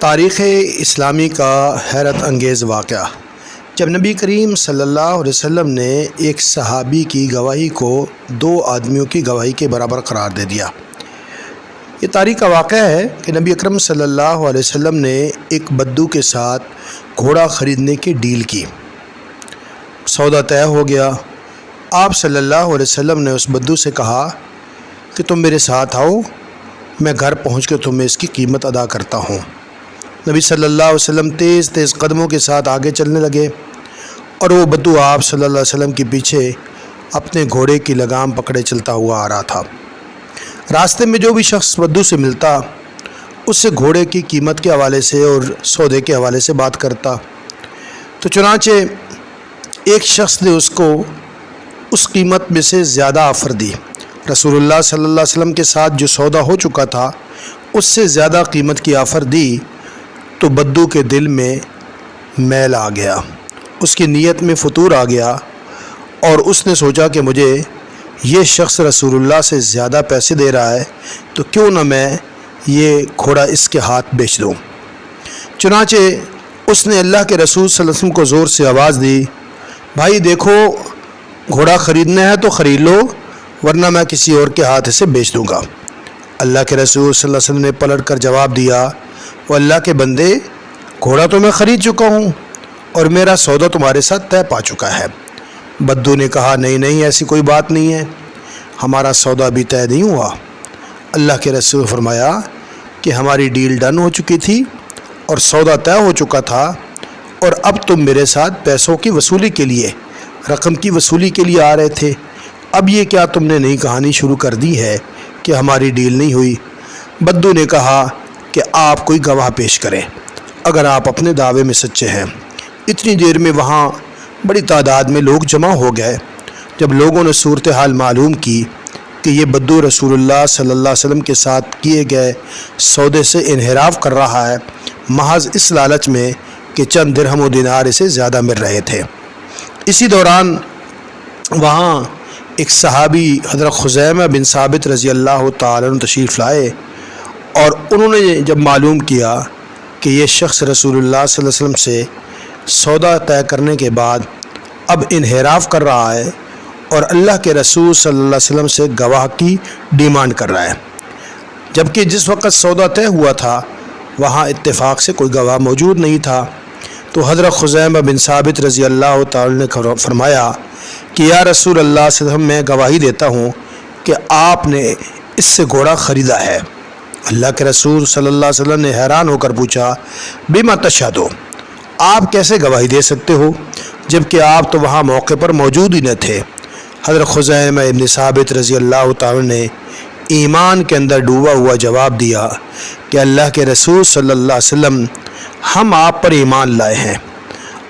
تاریخ اسلامی کا حیرت انگیز واقعہ۔ جب نبی کریم صلی اللہ علیہ وسلم نے ایک صحابی کی گواہی کو دو آدمیوں کی گواہی کے برابر قرار دے دیا۔ یہ تاریخ کا واقعہ ہے کہ نبی اکرم صلی اللہ علیہ وسلم نے ایک بدو کے ساتھ گھوڑا خریدنے کی ڈیل کی۔ سودا طے ہو گیا۔ آپ صلی اللہ علیہ وسلم نے اس بدو سے کہا کہ تم میرے ساتھ آؤ، میں گھر پہنچ کے تمہیں اس کی قیمت ادا کرتا ہوں۔ نبی صلی اللہ علیہ وسلم تیز تیز قدموں کے ساتھ آگے چلنے لگے اور وہ بدو آپ صلی اللہ علیہ وسلم کے پیچھے اپنے گھوڑے کی لگام پکڑے چلتا ہوا آ رہا تھا۔ راستے میں جو بھی شخص بدو سے ملتا اس سے گھوڑے کی قیمت کے حوالے سے اور سودے کے حوالے سے بات کرتا، تو چنانچہ ایک شخص نے اس کو اس قیمت میں سے زیادہ آفر دی۔ رسول اللہ صلی اللہ علیہ وسلم کے ساتھ جو سودا ہو چکا تھا اس سے زیادہ قیمت کی آفر دی تو بدو کے دل میں میل آ گیا، اس کی نیت میں فتور آ گیا اور اس نے سوچا کہ مجھے یہ شخص رسول اللہ سے زیادہ پیسے دے رہا ہے تو کیوں نہ میں یہ گھوڑا اس کے ہاتھ بیچ دوں۔ چنانچہ اس نے اللہ کے رسول صلی اللہ علیہ وسلم کو زور سے آواز دی، بھائی دیکھو گھوڑا خریدنا ہے تو خرید لو ورنہ میں کسی اور کے ہاتھ اسے بیچ دوں گا۔ اللہ کے رسول صلی اللہ علیہ وسلم نے پلٹ کر جواب دیا، وہ اللہ کے بندے، گھوڑا تو میں خرید چکا ہوں اور میرا سودا تمہارے ساتھ طے پا چکا ہے۔ بدو نے کہا، نہیں ایسی کوئی بات نہیں ہے، ہمارا سودا بھی طے نہیں ہوا۔ اللہ کے رسول فرمایا کہ ہماری ڈیل ڈن ہو چکی تھی اور سودا طے ہو چکا تھا اور اب تم میرے ساتھ پیسوں کی وصولی کے لیے، رقم کی وصولی کے لیے آ رہے تھے، اب یہ کیا تم نے نئی کہانی شروع کر دی ہے کہ ہماری ڈیل نہیں ہوئی۔ بدو نے کہا کہ آپ کوئی گواہ پیش کریں اگر آپ اپنے دعوے میں سچے ہیں۔ اتنی دیر میں وہاں بڑی تعداد میں لوگ جمع ہو گئے۔ جب لوگوں نے صورتحال معلوم کی کہ یہ بدو رسول اللہ صلی اللہ علیہ وسلم کے ساتھ کیے گئے سودے سے انحراف کر رہا ہے محض اس لالچ میں کہ چند درہم و دینار اسے زیادہ مل رہے تھے، اسی دوران وہاں ایک صحابی حضرت خزیمہ بن ثابت رضی اللہ تعالیٰ عنہ تشریف لائے اور انہوں نے جب معلوم کیا کہ یہ شخص رسول اللہ صلی اللہ علیہ وسلم سے سودا طے کرنے کے بعد اب انحراف کر رہا ہے اور اللہ کے رسول صلی اللہ علیہ وسلم سے گواہ کی ڈیمانڈ کر رہا ہے، جبکہ جس وقت سودا طے ہوا تھا وہاں اتفاق سے کوئی گواہ موجود نہیں تھا، تو حضرت خزیمہ بن ثابت رضی اللہ تعالیٰ نے فرمایا کہ یا رسول اللہ صلی اللہ علیہ وسلم، میں گواہی دیتا ہوں کہ آپ نے اس سے گھوڑا خریدا ہے۔ اللہ کے رسول صلی اللہ علیہ وسلم نے حیران ہو کر پوچھا، بما تشہدو، آپ کیسے گواہی دے سکتے ہو جبکہ آپ تو وہاں موقع پر موجود ہی نہ تھے۔ حضرت خزیمہ بن ثابت رضی اللہ تعالی نے ایمان کے اندر ڈوبا ہوا جواب دیا کہ اللہ کے رسول صلی اللہ علیہ وسلم، ہم آپ پر ایمان لائے ہیں،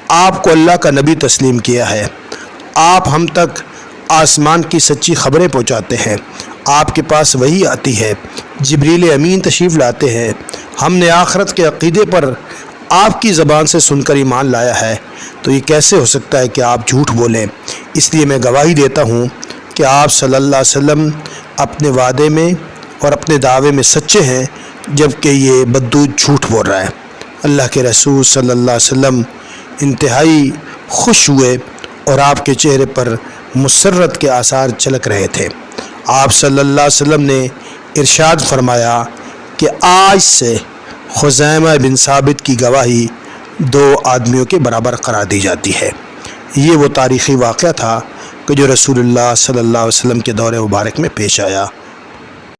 آپ کو اللہ کا نبی تسلیم کیا ہے، آپ ہم تک آسمان کی سچی خبریں پہنچاتے ہیں، آپ کے پاس وحی آتی ہے، جبریل امین تشریف لاتے ہیں، ہم نے آخرت کے عقیدے پر آپ کی زبان سے سن کر ایمان لایا ہے، تو یہ کیسے ہو سکتا ہے کہ آپ جھوٹ بولیں؟ اس لیے میں گواہی دیتا ہوں کہ آپ صلی اللہ علیہ وسلم اپنے وعدے میں اور اپنے دعوے میں سچے ہیں، جبکہ یہ بدو جھوٹ بول رہا ہے۔ اللہ کے رسول صلی اللہ علیہ وسلم انتہائی خوش ہوئے اور آپ کے چہرے پر مسرت کے آثار جھلک رہے تھے۔ آپ صلی اللہ علیہ وسلم نے ارشاد فرمایا کہ آج سے خزیمہ بن ثابت کی گواہی دو آدمیوں کے برابر قرار دی جاتی ہے۔ یہ وہ تاریخی واقعہ تھا کہ جو رسول اللہ صلی اللہ علیہ وسلم کے دور مبارک میں پیش آیا۔